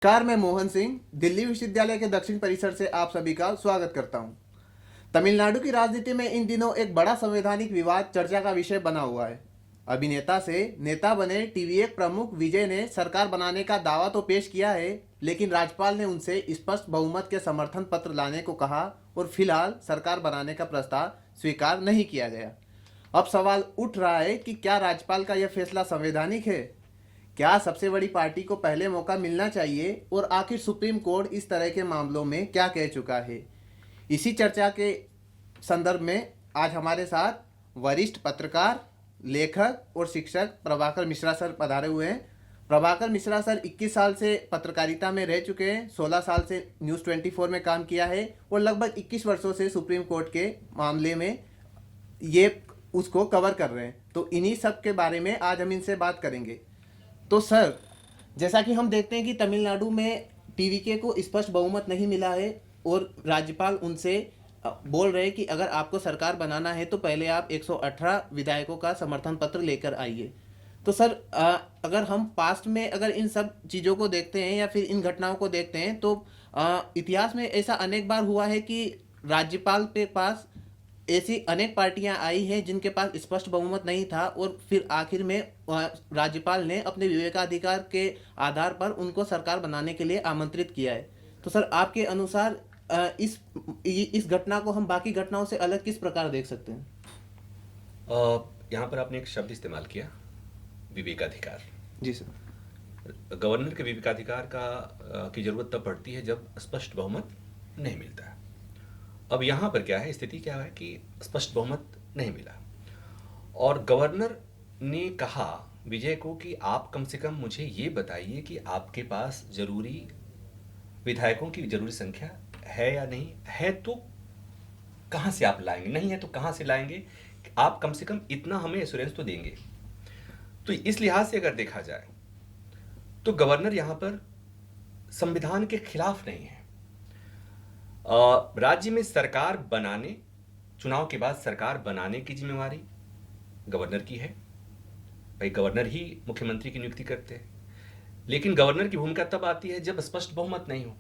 Car मैं मोहन सिंह दिल्ली विश्वविद्यालय के दक्षिण परिसर से आप सभी का स्वागत करता हूं। तमिलनाडु की राजनीति में इन दिनों एक बड़ा संवैधानिक विवाद चर्चा का विषय बना हुआ है। अभिनेता से नेता बने टीवीए प्रमुख विजय ने सरकार बनाने का दावा तो पेश किया है, लेकिन राज्यपाल ने उनसे स्पष्ट बहुमत के समर्थन पत्र लाने को कहा और फिलहाल सरकार बनाने का प्रस्ताव स्वीकार नहीं किया गया। अब सवाल उठ रहा है कि क्या राज्यपाल का यह फैसला संवैधानिक है? क्या सबसे बड़ी पार्टी को पहले मौका मिलना चाहिए और आखिर सुप्रीम कोर्ट इस तरह के मामलों में क्या कह चुका है? इसी चर्चा के संदर्भ में आज हमारे साथ वरिष्ठ पत्रकार, लेखक और शिक्षक प्रभाकर मिश्रा सर पधारे हुए हैं। प्रभाकर मिश्रा सर 21 साल से पत्रकारिता में रह चुके हैं, 16 साल से न्यूज़ 24 में काम किया है और लगभग 21 वर्षों से सुप्रीम कोर्ट के मामले में ये उसको कवर कर रहे हैं। तो इन्हीं सब के बारे में आज हम इनसे बात करेंगे। तो सर, जैसा कि हम देखते हैं कि तमिलनाडु में टीवीके को स्पष्ट बहुमत नहीं मिला है और राज्यपाल उनसे बोल रहे हैं कि अगर आपको सरकार बनाना है तो पहले आप 118 विधायकों का समर्थन पत्र लेकर आइए। तो सर, अगर हम पास्ट में अगर इन सब चीज़ों को देखते हैं या फिर इन घटनाओं को देखते हैं तो इतिहास में ऐसा अनेक बार हुआ है कि राज्यपाल के पास ऐसी अनेक पार्टियां आई हैं जिनके पास स्पष्ट बहुमत नहीं था और फिर आखिर में राज्यपाल ने अपने विवेकाधिकार के आधार पर उनको सरकार बनाने के लिए आमंत्रित किया है। तो सर, आपके अनुसार इस घटना को हम बाकी घटनाओं से अलग किस प्रकार देख सकते हैं? यहाँ पर आपने एक शब्द इस्तेमाल किया, विवेकाधिकार। जी सर। गवर्नर के विवेकाधिकार की जरूरत तब पड़ती है जब स्पष्ट बहुमत नहीं मिलता है। अब यहाँ पर क्या है, स्थिति क्या है कि स्पष्ट बहुमत नहीं मिला और गवर्नर ने कहा विजय को कि आप कम से कम मुझे ये बताइए कि आपके पास जरूरी विधायकों की जरूरी संख्या है या नहीं है, तो कहाँ से आप लाएंगे, नहीं है तो कहाँ से लाएंगे, आप कम से कम इतना हमें एश्योरेंस तो देंगे। तो इस लिहाज से अगर देखा जाए तो गवर्नर यहाँ पर संविधान के खिलाफ नहीं है। राज्य में सरकार बनाने, चुनाव के बाद सरकार बनाने की जिम्मेवारी गवर्नर की है। भाई, गवर्नर ही मुख्यमंत्री की नियुक्ति करते हैं, लेकिन गवर्नर की भूमिका तब आती है जब स्पष्ट बहुमत नहीं हो।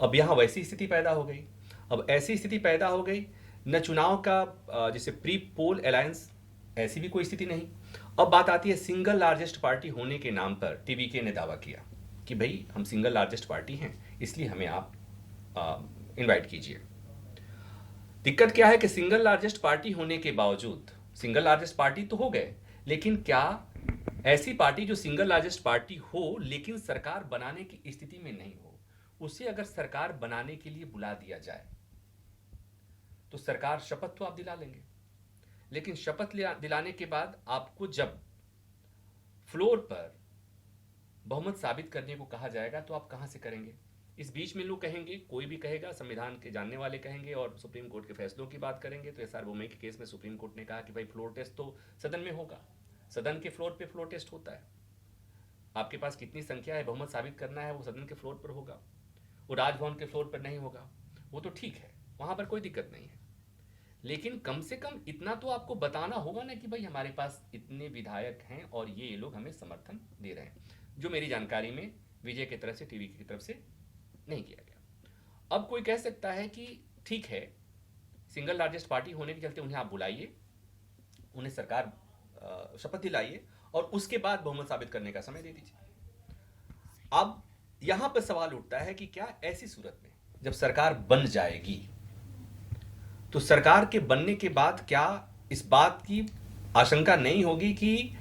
अब यहाँ वैसी स्थिति पैदा हो गई। अब ऐसी स्थिति पैदा हो गई, न चुनाव का जैसे प्री पोल अलायंस, ऐसी भी कोई स्थिति नहीं। अब बात आती है सिंगल लार्जेस्ट पार्टी होने के नाम पर टीवीके ने दावा किया कि भाई हम सिंगल लार्जेस्ट पार्टी हैं, इसलिए हमें आप इनवाइट कीजिए। दिक्कत क्या है कि सिंगल लार्जेस्ट पार्टी होने के बावजूद, सिंगल लार्जेस्ट पार्टी तो हो गए, लेकिन क्या ऐसी पार्टी जो सिंगल लार्जेस्ट पार्टी हो लेकिन सरकार बनाने की स्थिति में नहीं हो, उसे अगर सरकार बनाने के लिए बुला दिया जाए तो सरकार शपथ तो आप दिला लेंगे, लेकिन शपथ दिलाने के बाद आपको जब फ्लोर पर बहुमत साबित करने को कहा जाएगा तो आप कहां से करेंगे? इस बीच में लोग कहेंगे, कोई भी कहेगा, संविधान के जानने वाले कहेंगे और सुप्रीम कोर्ट के फैसलों की बात करेंगे तो एसआर बोमई के केस में सुप्रीम कोर्ट ने कहा कि भाई फ्लोर टेस्ट तो सदन में होगा, सदन के फ्लोर पे फ्लोर टेस्ट होता है। आपके पास कितनी संख्या है, बहुमत साबित करना है, वो सदन के फ्लोर पर होगा, वो राजभवन के फ्लोर पर नहीं होगा। वो तो ठीक है, वहां पर कोई दिक्कत नहीं है, लेकिन कम से कम इतना तो आपको बताना होगा ना कि भाई हमारे पास इतने विधायक हैं और ये लोग हमें समर्थन दे रहे हैं, जो मेरी जानकारी में विजय की तरफ से, टीवी की तरफ से नहीं किया गया। अब कोई कह सकता है कि ठीक है, सिंगल लार्जेस्ट पार्टी होने के चलते उन्हें आप बुलाइए, उन्हें सरकार शपथ दिलाइए और उसके बाद बहुमत साबित करने का समय दे दीजिए। अब यहां पर सवाल उठता है कि क्या ऐसी सूरत में जब सरकार बन जाएगी तो सरकार के बनने के बाद क्या इस बात की आशंका नहीं होगी कि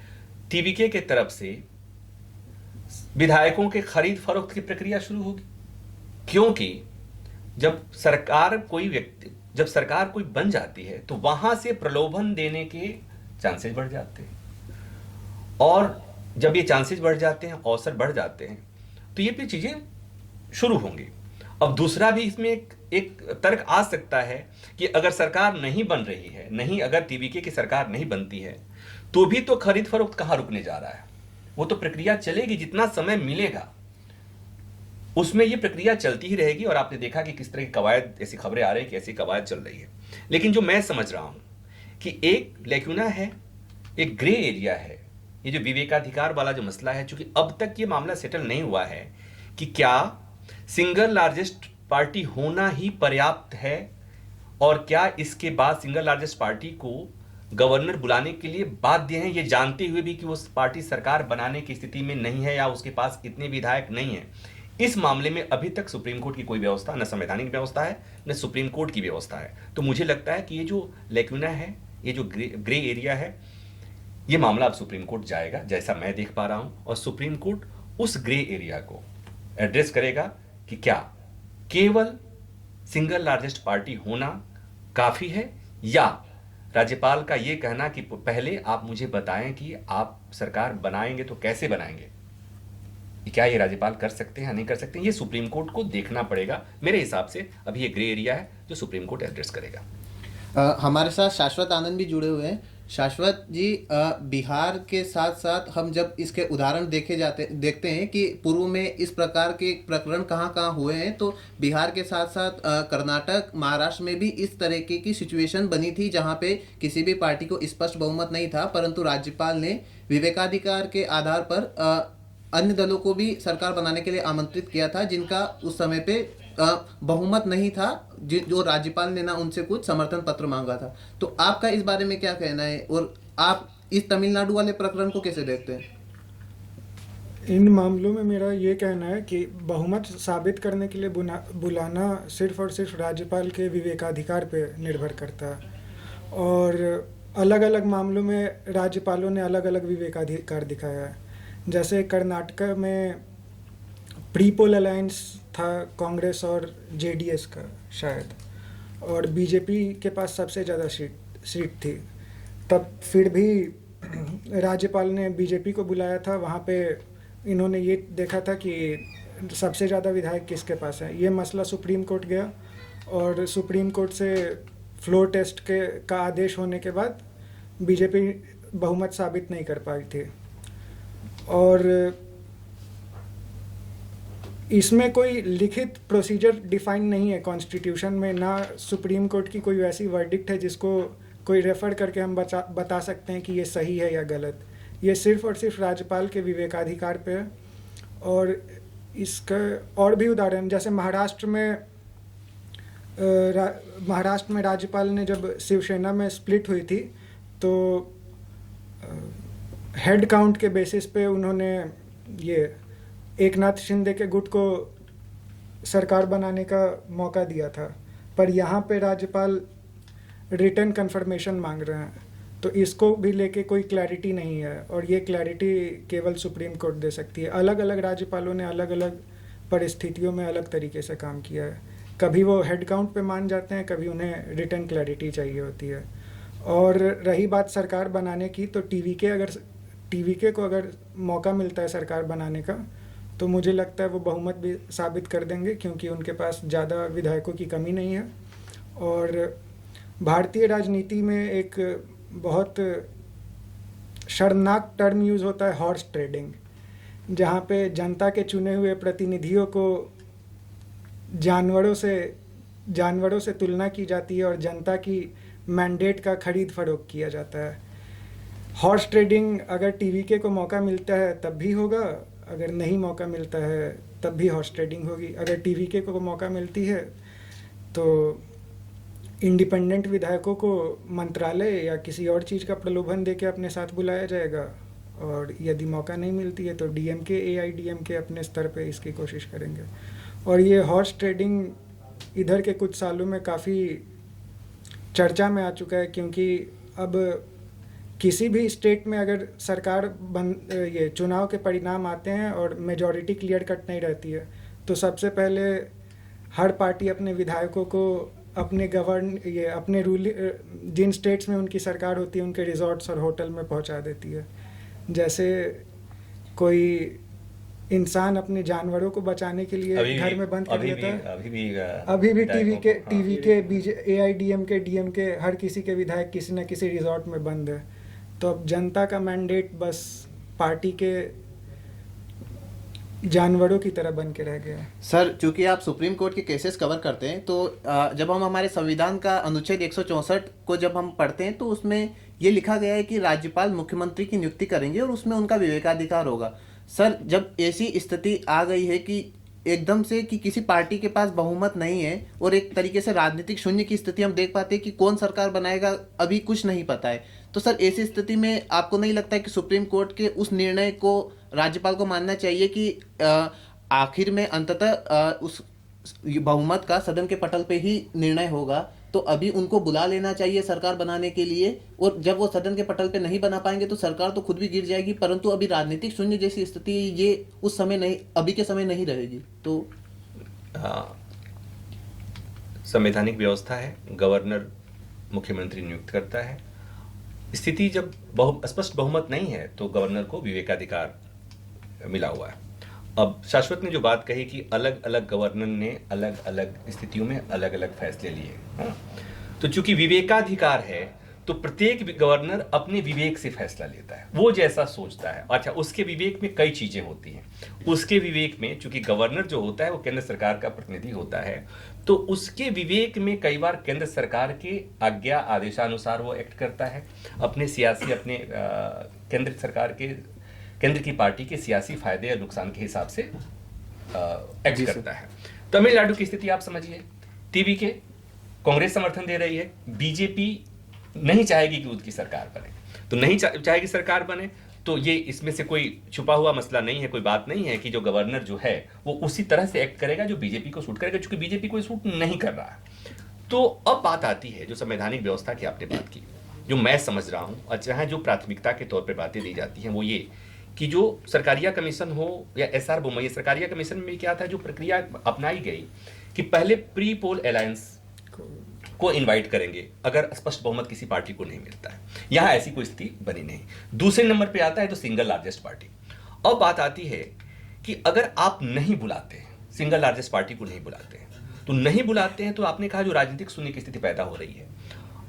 टीवीके के तरफ से विधायकों के खरीद फरोख्त की प्रक्रिया शुरू होगी? क्योंकि जब सरकार कोई बन जाती है तो वहां से प्रलोभन देने के चांसेस बढ़ जाते हैं, और जब ये चांसेस बढ़ जाते हैं, अवसर बढ़ जाते हैं, तो ये भी चीजें शुरू होंगी। अब दूसरा भी इसमें एक तर्क आ सकता है कि अगर सरकार नहीं बन रही है, नहीं, अगर टीवीके की सरकार नहीं बनती है तो भी तो खरीद फरोख्त कहां रुकने जा रहा है, वो तो प्रक्रिया चलेगी, जितना समय मिलेगा उसमें ये प्रक्रिया चलती ही रहेगी। और आपने देखा कि किस तरह की कवायद, ऐसी खबरें आ रही है कि ऐसी कवायद चल रही है। लेकिन जो मैं समझ रहा हूं कि एक लेक्यूना है, एक ग्रे एरिया है, ये जो विवेकाधिकार वाला जो मसला है, चूंकि अब तक ये मामला सेटल नहीं हुआ है कि क्या सिंगल लार्जेस्ट पार्टी होना ही पर्याप्त है, और क्या इसके बाद सिंगल लार्जेस्ट पार्टी को गवर्नर बुलाने के लिए बाध्य हैं, ये जानते हुए भी कि वो पार्टी सरकार बनाने की स्थिति में नहीं है या उसके पास इतने विधायक नहीं है। इस मामले में अभी तक सुप्रीम कोर्ट की कोई व्यवस्था, न संवैधानिक व्यवस्था है न सुप्रीम कोर्ट की व्यवस्था है। तो मुझे लगता है कि ये जो लेक्यूना है, ये जो ग्रे एरिया है, ये मामला अब सुप्रीम कोर्ट जाएगा जैसा मैं देख पा रहा हूं, और सुप्रीम कोर्ट उस ग्रे एरिया को एड्रेस करेगा कि क्या केवल सिंगल लार्जेस्ट पार्टी होना काफी है, या राज्यपाल का यह कहना कि पहले आप मुझे बताएं कि आप सरकार बनाएंगे तो कैसे बनाएंगे, क्या ये राज्यपाल कर सकते हैं या नहीं कर सकते हैं, ये सुप्रीम कोर्ट को देखना पड़ेगा। मेरे हिसाब से अभी ये ग्रे एरिया है जो सुप्रीम कोर्ट एड्रेस करेगा। हमारे साथ शाश्वत आनंद भी जुड़े हुए हैं। शाश्वत जी, बिहार के साथ साथ हम जब इसके उदाहरण देखते हैं कि पूर्व में इस प्रकार के प्रकरण कहाँ कहाँ हुए हैं, तो बिहार के साथ साथ कर्नाटक, महाराष्ट्र में भी इस तरीके की सिचुएशन बनी थी जहाँ पे किसी भी पार्टी को स्पष्ट बहुमत नहीं था, परंतु राज्यपाल ने विवेकाधिकार के आधार पर अन्य दलों को भी सरकार बनाने के लिए आमंत्रित किया था जिनका उस समय पे बहुमत नहीं था, जो राज्यपाल ने ना उनसे कुछ समर्थन पत्र मांगा था। तो आपका इस बारे में क्या कहना है, और आप इस तमिलनाडु वाले प्रकरण को कैसे देखते हैं? इन मामलों में मेरा ये कहना है कि बहुमत साबित करने के लिए बुलाना सिर्फ और सिर्फ राज्यपाल के विवेकाधिकार पर निर्भर करता है, और अलग अलग मामलों में राज्यपालों ने अलग अलग विवेकाधिकार दिखाया है। जैसे कर्नाटक में प्री पोल अलायंस था कांग्रेस और जेडीएस का शायद, और बीजेपी के पास सबसे ज़्यादा सीट थी, तब फिर भी राज्यपाल ने बीजेपी को बुलाया था। वहाँ पे इन्होंने ये देखा था कि सबसे ज़्यादा विधायक किसके पास है। ये मसला सुप्रीम कोर्ट गया, और सुप्रीम कोर्ट से फ्लोर टेस्ट का आदेश होने के बाद बीजेपी बहुमत साबित नहीं कर पाई थी। और इसमें कोई लिखित प्रोसीजर डिफाइन नहीं है कॉन्स्टिट्यूशन में, ना सुप्रीम कोर्ट की कोई वैसी वर्डिक्ट है जिसको कोई रेफर करके हम बता सकते हैं कि ये सही है या गलत। ये सिर्फ और सिर्फ राज्यपाल के विवेकाधिकार पे है। और इसका और भी उदाहरण, जैसे महाराष्ट्र में राज्यपाल ने जब शिवसेना में स्प्लिट हुई थी, तो हेड काउंट के बेसिस पे उन्होंने ये एकनाथ शिंदे के गुट को सरकार बनाने का मौका दिया था, पर यहाँ पे राज्यपाल रिटर्न कन्फर्मेशन मांग रहे हैं। तो इसको भी लेके कोई क्लैरिटी नहीं है, और ये क्लैरिटी केवल सुप्रीम कोर्ट दे सकती है। अलग अलग राज्यपालों ने अलग अलग परिस्थितियों में अलग तरीके से काम किया है। कभी वो हेड काउंट पे मान जाते हैं, कभी उन्हें रिटर्न क्लैरिटी चाहिए होती है। और रही बात सरकार बनाने की, तो टीवीके को अगर मौका मिलता है सरकार बनाने का, तो मुझे लगता है वो बहुमत भी साबित कर देंगे, क्योंकि उनके पास ज़्यादा विधायकों की कमी नहीं है। और भारतीय राजनीति में एक बहुत शर्मनाक टर्म यूज़ होता है, हॉर्स ट्रेडिंग, जहाँ पे जनता के चुने हुए प्रतिनिधियों को जानवरों से तुलना की जाती है और जनता की मैंडेट का खरीद फरोख्त किया जाता है। हॉर्स ट्रेडिंग अगर टीवीके को मौका मिलता है तब भी होगा, अगर नहीं मौका मिलता है तब भी हॉर्स ट्रेडिंग होगी। अगर टीवीके को मौका मिलती है तो इंडिपेंडेंट विधायकों को मंत्रालय या किसी और चीज़ का प्रलोभन देके अपने साथ बुलाया जाएगा, और यदि मौका नहीं मिलती है तो डीएमके एआईडीएमके अपने स्तर पे इसकी कोशिश करेंगे। और ये हॉर्स ट्रेडिंग इधर के कुछ सालों में काफ़ी चर्चा में आ चुका है, क्योंकि अब किसी भी स्टेट में अगर ये चुनाव के परिणाम आते हैं और मेजॉरिटी क्लियर कट नहीं रहती है, तो सबसे पहले हर पार्टी अपने विधायकों को अपने जिन स्टेट्स में उनकी सरकार होती है उनके रिजॉर्ट्स और होटल में पहुंचा देती है। जैसे कोई इंसान अपने जानवरों को बचाने के लिए घर में बंद कर देता है। अभी भी टीवी के एआईडीएमके डीएमके हर किसी के विधायक किसी न किसी रिजॉर्ट में बंद है। तो अब जनता का मैंडेट बस पार्टी के जानवरों की तरह बन के रह गया। सर, चूंकि आप सुप्रीम कोर्ट के केसेस कवर करते हैं, तो जब हम हमारे संविधान का अनुच्छेद 164 को जब हम पढ़ते हैं, तो उसमें ये लिखा गया है कि राज्यपाल मुख्यमंत्री की नियुक्ति करेंगे और उसमें उनका विवेकाधिकार होगा। सर, जब ऐसी स्थिति आ गई है कि एकदम से कि किसी पार्टी के पास बहुमत नहीं है और एक तरीके से राजनीतिक शून्य की स्थिति हम देख पाते हैं कि कौन सरकार बनाएगा अभी कुछ नहीं पता है। तो सर ऐसी स्थिति में आपको नहीं लगता है कि सुप्रीम कोर्ट के उस निर्णय को राज्यपाल को मानना चाहिए कि आखिर में अंततः उस बहुमत का सदन के पटल पे ही निर्णय होगा, तो अभी उनको बुला लेना चाहिए सरकार बनाने के लिए, और जब वो सदन के पटल पे नहीं बना पाएंगे तो सरकार तो खुद भी गिर जाएगी, परंतु अभी राजनीतिक शून्य जैसी स्थिति ये उस समय नहीं, अभी के समय नहीं रहेगी। तो संवैधानिक व्यवस्था है, गवर्नर मुख्यमंत्री नियुक्त करता है। स्थिति जब स्पष्ट बहुमत नहीं है तो गवर्नर को विवेकाधिकार मिला हुआ है। अब शाश्वत ने जो बात कही कि अलग अलग गवर्नर ने अलग अलग स्थितियों में अलग अलग फैसले लिए, हाँ, तो चूंकि विवेकाधिकार है तो प्रत्येक गवर्नर अपने विवेक से फैसला लेता है, वो जैसा सोचता है। अच्छा, उसके विवेक में कई चीजें होती हैं। उसके विवेक में चूंकि गवर्नर जो होता है वो केंद्र सरकार का प्रतिनिधि होता है, तो उसके विवेक में कई बार केंद्र सरकार के आज्ञा आदेशानुसार वो एक्ट करता है, अपने सियासी अपने केंद्र सरकार के केंद्र की पार्टी के सियासी फायदे या नुकसान के हिसाब से एक्ट करता है। तमिलनाडु की स्थिति आप समझिए, टीवी के कांग्रेस समर्थन दे रही है, बीजेपी नहीं चाहेगी कि उनकी सरकार बने, तो नहीं चाहेगी सरकार बने, तो ये इसमें से कोई छुपा हुआ मसला नहीं है, कोई बात नहीं है कि जो गवर्नर जो है वो उसी तरह से एक्ट करेगा जो बीजेपी को सूट करेगा, क्योंकि बीजेपी को सूट नहीं कर रहा है। तो अब बात आती है जो संवैधानिक व्यवस्था की आपने बात की, जो मैं समझ रहा हूं, अच्छा, जो प्राथमिकता के तौर पर बातें दी जाती हैं वो ये कि जो सरकारिया कमीशन हो या एसआर बोमई, सरकारिया कमीशन में क्या था, जो प्रक्रिया अपनाई गई कि पहले प्री पोल अलायंस को इनवाइट करेंगे अगर स्पष्ट बहुमत किसी पार्टी को नहीं मिलता है। यहां ऐसी कोई स्थिति बनी नहीं। दूसरे नंबर पे आता है तो सिंगल लार्जेस्ट पार्टी। अब बात आती है कि अगर आप नहीं बुलाते, सिंगल लार्जेस्ट पार्टी को नहीं बुलाते हैं, तो नहीं बुलाते हैं तो आपने कहा जो राजनीतिक शून्य की स्थिति पैदा हो रही है।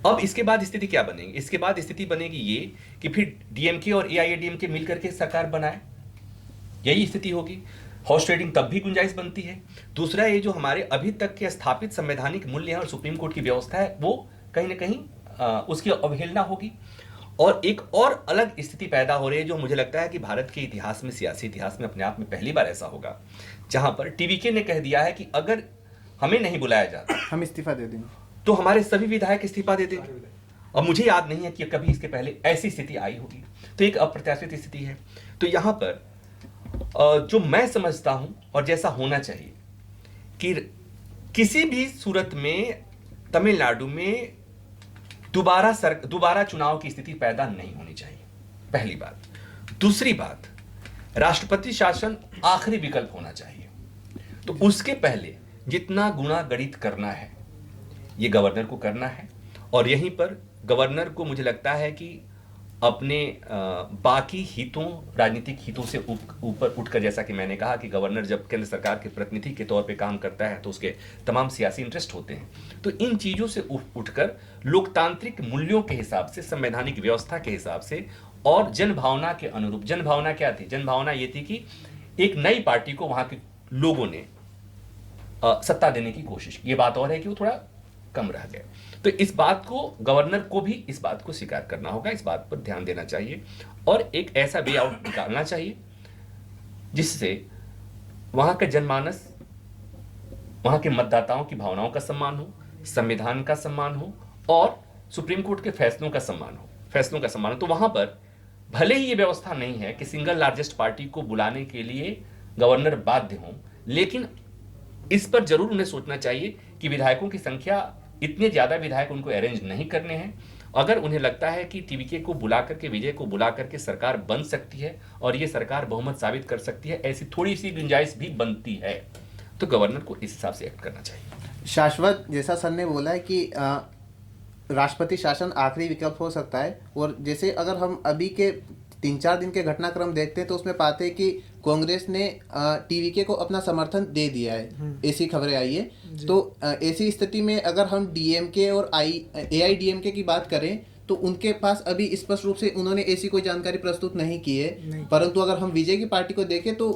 अब इसके बाद स्थिति क्या बनेगी? इसके बाद स्थिति बनेगी ये कि फिर डीएमके और एआईएडीएमके मिलकर के सरकार बनाए, यही स्थिति होगी। हॉर्स ट्रेडिंग तब भी गुंजाइश बनती है। दूसरा, ये जो हमारे अभी तक के स्थापित संवैधानिक मूल्य हैं और सुप्रीम कोर्ट की व्यवस्था है वो कहीं ना कहीं उसकी अवहेलना होगी। और एक और अलग स्थिति पैदा हो रही है जो मुझे लगता है कि भारत के इतिहास में, सियासी इतिहास में अपने आप में पहली बार ऐसा होगा, जहां पर टीवीके ने कह दिया है कि अगर हमें नहीं बुलाया जाता हम इस्तीफा दे देंगे, तो हमारे सभी विधायक इस्तीफा दे देंगे। अब मुझे याद नहीं है कि कभी इसके पहले ऐसी स्थिति आई होगी, तो एक अप्रत्याशित स्थिति है। तो यहां पर जो मैं समझता हूं और जैसा होना चाहिए कि किसी भी सूरत में तमिलनाडु में दोबारा चुनाव की स्थिति पैदा नहीं होनी चाहिए, पहली बात। दूसरी बात, राष्ट्रपति शासन आखिरी विकल्प होना चाहिए। तो उसके पहले जितना गुणा गणित करना है ये गवर्नर को करना है, और यहीं पर गवर्नर को मुझे लगता है कि अपने बाकी हितों, राजनीतिक हितों से ऊपर उठकर, जैसा कि मैंने कहा कि गवर्नर जब केंद्र सरकार के प्रतिनिधि के तौर पे काम करता है तो उसके तमाम सियासी इंटरेस्ट होते हैं, तो इन चीज़ों से उठकर लोकतांत्रिक मूल्यों के हिसाब से, संवैधानिक व्यवस्था के हिसाब से और जनभावना के अनुरूप। जनभावना क्या थी? जनभावना ये थी कि एक नई पार्टी को वहाँ के लोगों ने सत्ता देने की कोशिश की। ये बात और है कि वो थोड़ा कम रह गया। तो इस बात को, गवर्नर को भी इस बात को स्वीकार करना होगा, इस बात पर ध्यान देना चाहिए और एक ऐसा वे आउट निकालना चाहिए जिससे वहां का जनमानस, वहां के मतदाताओं की भावनाओं का सम्मान हो, संविधान का सम्मान हो और सुप्रीम कोर्ट के फैसलों का सम्मान हो। तो वहां पर भले ही ये व्यवस्था नहीं है कि सिंगल लार्जेस्ट पार्टी को बुलाने के लिए गवर्नर बाध्य हों, लेकिन इस पर जरूर उन्हें सोचना चाहिए कि विधायकों की संख्या, इतने ज्यादा विधायक उनको अरेंज नहीं करने हैं। अगर उन्हें लगता है कि टीवीके को बुला करके, विजय को बुला करके सरकार बन सकती है और ये सरकार बहुमत साबित कर सकती है, ऐसी थोड़ी सी गुंजाइश भी बनती है, तो गवर्नर को इस हिसाब से एक्ट करना चाहिए। शाश्वत, जैसा सर ने बोला है कि राष्ट्रपति शासन आखिरी विकल्प हो सकता है, और जैसे अगर हम अभी के 3-4 दिन के घटनाक्रम देखते हैं तो उसमें पाते हैं कि कांग्रेस ने टीवीके को अपना समर्थन दे दिया है, ऐसी खबरें आई है। तो ऐसी स्थिति में अगर हम डीएमके और एआईडीएमके की बात करें तो उनके पास अभी स्पष्ट रूप से उन्होंने ऐसी कोई जानकारी प्रस्तुत नहीं की है। परंतु अगर हम विजय की पार्टी को देखें तो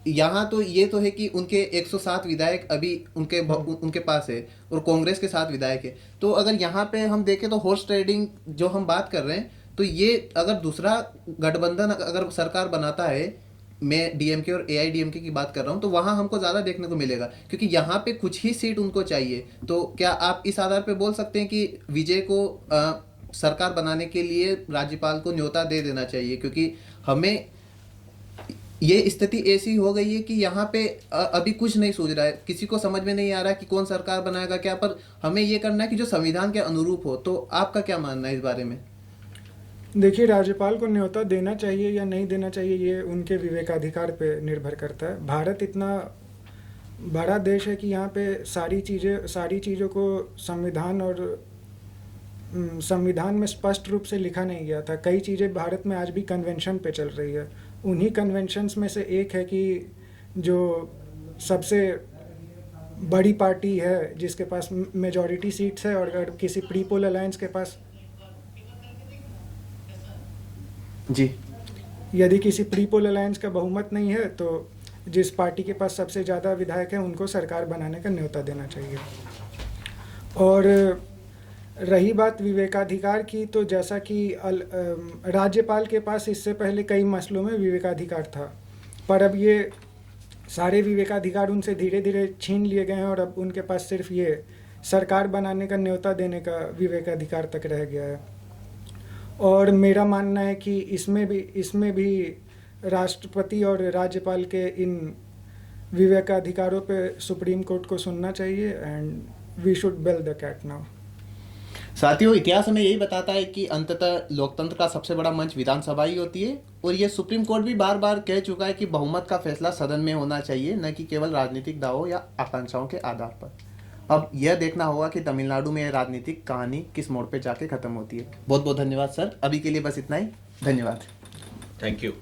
यहाँ तो ये तो है कि उनके 107 विधायक अभी उनके पास है और कांग्रेस के 7 विधायक है। तो अगर यहाँ पे हम देखें तो हॉर्स ट्रेडिंग जो हम बात कर रहे हैं, तो ये अगर दूसरा गठबंधन अगर सरकार बनाता है मैं डीएमके और एआईडीएमके की बात कर रहा हूँ, तो वहाँ हमको ज़्यादा देखने को मिलेगा क्योंकि यहाँ पे कुछ ही सीट उनको चाहिए। तो क्या आप इस आधार पे बोल सकते हैं कि विजय को सरकार बनाने के लिए राज्यपाल को न्योता दे देना चाहिए? क्योंकि हमें ये स्थिति ऐसी हो गई है कि यहाँ पे अभी कुछ नहीं सूझ रहा है, किसी को समझ में नहीं आ रहा कि कौन सरकार बनाएगा क्या, पर हमें ये करना है कि जो संविधान के अनुरूप हो। तो आपका क्या मानना है इस बारे में? देखिए, राज्यपाल को न्योता देना चाहिए या नहीं देना चाहिए ये उनके विवेकाधिकार पे निर्भर करता है। भारत इतना बड़ा देश है कि यहाँ पे सारी चीज़ों को संविधान में स्पष्ट रूप से लिखा नहीं गया था। कई चीज़ें भारत में आज भी कन्वेंशन पे चल रही है। उन्हीं कन्वेंशंस में से एक है कि जो सबसे बड़ी पार्टी है जिसके पास मेजॉरिटी सीट्स है, और अगर किसी प्री पोल अलायंस के पास जी, यदि किसी प्री पोल अलायंस का बहुमत नहीं है तो जिस पार्टी के पास सबसे ज़्यादा विधायक है उनको सरकार बनाने का न्योता देना चाहिए। और रही बात विवेकाधिकार की, तो जैसा कि राज्यपाल के पास इससे पहले कई मसलों में विवेकाधिकार था, पर अब ये सारे विवेकाधिकार उनसे धीरे धीरे छीन लिए गए हैं और अब उनके पास सिर्फ ये सरकार बनाने का न्योता देने का विवेकाधिकार तक रह गया है। और मेरा मानना है कि इसमें भी राष्ट्रपति और राज्यपाल के इन विवेकाधिकारों पे सुप्रीम कोर्ट को सुनना चाहिए, and we should bell the cat now. साथियों, इतिहास हमें यही बताता है कि अंततः लोकतंत्र का सबसे बड़ा मंच विधानसभा ही होती है, और ये सुप्रीम कोर्ट भी बार बार कह चुका है कि बहुमत का फैसला सदन में होना चाहिए, न कि केवल राजनीतिक दावों या आकांक्षाओं के आधार पर। अब यह देखना होगा कि तमिलनाडु में यह राजनीतिक कहानी किस मोड़ पे जाके खत्म होती है। बहुत बहुत धन्यवाद सर, अभी के लिए बस इतना ही। धन्यवाद। Thank you.